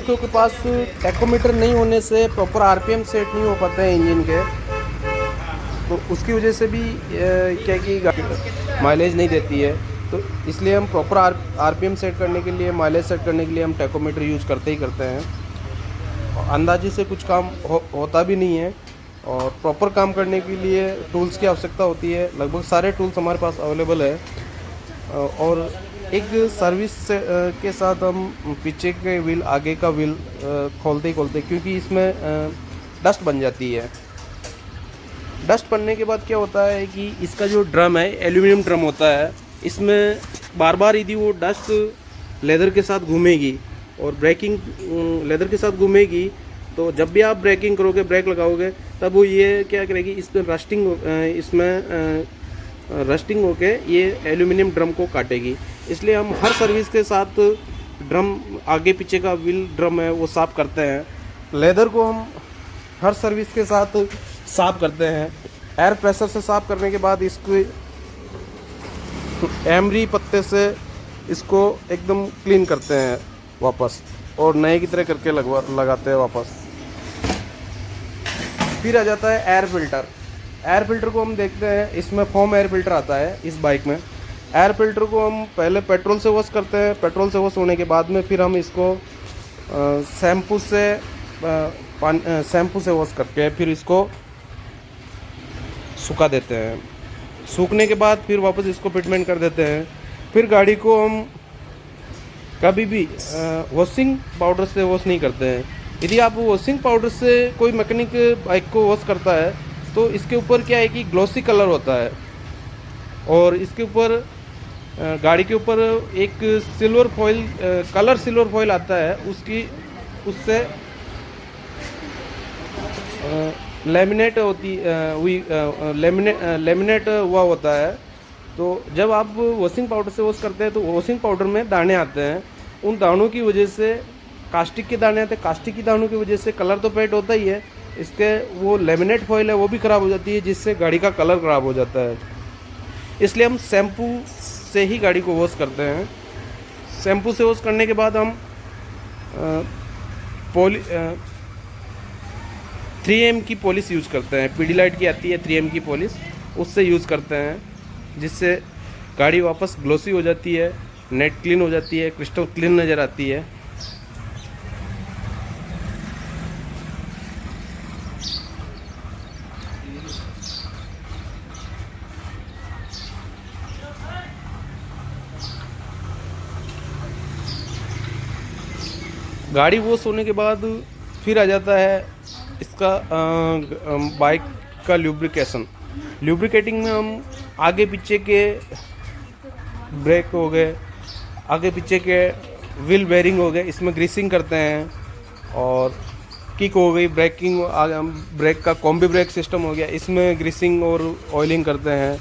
दोस्तों के पास टैकोमीटर नहीं होने से प्रॉपर आरपीएम सेट नहीं हो पाते हैं इंजन के, तो उसकी वजह से भी क्या कि माइलेज नहीं देती है। तो इसलिए हम प्रॉपर आरपीएम सेट करने के लिए, माइलेज सेट करने के लिए हम टैकोमीटर यूज़ करते ही करते हैं। अंदाजे से कुछ काम होता भी नहीं है, और प्रॉपर काम करने के लिए टूल्स की आवश्यकता होती है। लगभग सारे टूल्स हमारे पास अवेलेबल है, और एक सर्विस के साथ हम पीछे के व्हील, आगे का व्हील खोलते ही खोलते, क्योंकि इसमें डस्ट बन जाती है। डस्ट बनने के बाद क्या होता है कि इसका जो ड्रम है, एल्यूमिनियम ड्रम होता है, इसमें बार बार यदि वो डस्ट लेदर के साथ घूमेगी और ब्रेकिंग लेदर के साथ घूमेगी, तो जब भी आप ब्रेकिंग करोगे, ब्रेक लगाओगे, तब वो ये क्या करेगी, इसमें रस्टिंग होके ये एल्यूमिनियम ड्रम को काटेगी। इसलिए हम हर सर्विस के साथ ड्रम, आगे पीछे का व्हील ड्रम है वो साफ़ करते हैं। लेदर को हम हर सर्विस के साथ साफ़ करते हैं। एयर प्रेशर से साफ़ करने के बाद इसको एमरी पत्ते से इसको एकदम क्लीन करते हैं वापस, और नए की तरह करके लगाते हैं वापस। फिर आ जाता है एयर फिल्टर। एयर फिल्टर को हम देखते हैं, इसमें फोम एयर फिल्टर आता है इस बाइक में। एयर फिल्टर को हम पहले पेट्रोल से वॉश करते हैं। पेट्रोल से वॉश होने के बाद में फिर हम इसको शैम्पू से वॉश करके फिर इसको सुखा देते हैं। सूखने के बाद फिर वापस इसको फिटमेंट कर देते हैं। फिर गाड़ी को हम कभी भी वॉशिंग पाउडर से वॉश नहीं करते हैं। यदि आप वॉशिंग पाउडर से कोई मैकेनिक बाइक को वॉश करता है, तो इसके ऊपर क्या है कि ग्लॉसी कलर होता है, और इसके ऊपर गाड़ी के ऊपर एक silver foil, colour silver foil आता है, उससे लेमिनेट लेमिनेट हुआ होता है। तो जब आप वॉशिंग पाउडर से वॉश करते हैं, तो वॉशिंग पाउडर में दाने आते हैं। उन दानों की वजह से, कास्टिक के दाने आते हैं, कास्टिक की दानों की वजह से कलर तो पेंट होता ही है, इसके वो लेमिनेट फॉइल है वो भी ख़राब हो जाती है, जिससे गाड़ी का कलर ख़राब हो जाता है। इसलिए हम शैम्पू से ही गाड़ी को वॉश करते हैं। शैम्पू से वॉश करने के बाद हम 3M की पॉलिश यूज़ करते हैं। पीडीलाइट की आती है 3M की पॉलिश, उससे यूज़ करते हैं, जिससे गाड़ी वापस ग्लोसी हो जाती है, नेट क्लीन हो जाती है, क्रिस्टल क्लीन नज़र आती है। गाड़ी वॉश होने के बाद फिर आ जाता है इसका बाइक का ल्यूब्रिकेशन। ल्यूब्रिकेटिंग में हम आगे पीछे के ब्रेक हो गए, आगे पीछे के व्हील बेयरिंग हो गए, इसमें ग्रीसिंग करते हैं। और किक हो गई, ब्रेक का कॉम्बी ब्रेक सिस्टम हो गया, इसमें ग्रीसिंग और ऑयलिंग करते हैं।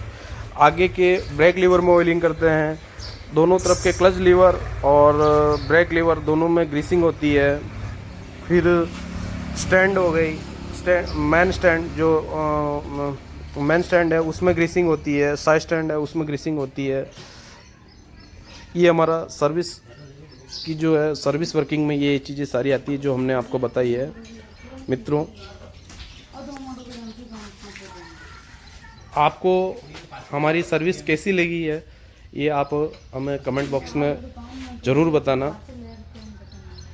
आगे के ब्रेक लीवर में ऑयलिंग करते हैं। दोनों तरफ के क्लच लीवर और ब्रेक लीवर दोनों में ग्रीसिंग होती है। फिर स्टैंड हो गई, मेन स्टैंड है उसमें ग्रीसिंग होती है, साइड स्टैंड है उसमें ग्रीसिंग होती है। ये हमारा सर्विस की जो है, सर्विस वर्किंग में ये चीज़ें सारी आती है जो हमने आपको बताई है। मित्रों, आपको हमारी सर्विस कैसी लगी है, ये आप हमें कमेंट बॉक्स में ज़रूर बताना।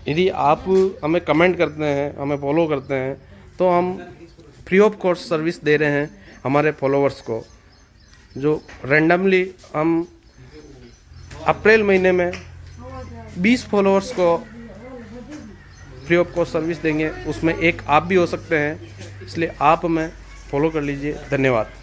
यदि आप हमें कमेंट करते हैं, हमें फॉलो करते हैं, तो हम फ्री ऑफ कॉस्ट सर्विस दे रहे हैं हमारे फॉलोवर्स को। जो रैंडमली हम अप्रैल महीने में 20 फॉलोवर्स को फ्री ऑफ कॉस्ट सर्विस देंगे, उसमें एक आप भी हो सकते हैं। इसलिए आप हमें फॉलो कर लीजिए। धन्यवाद।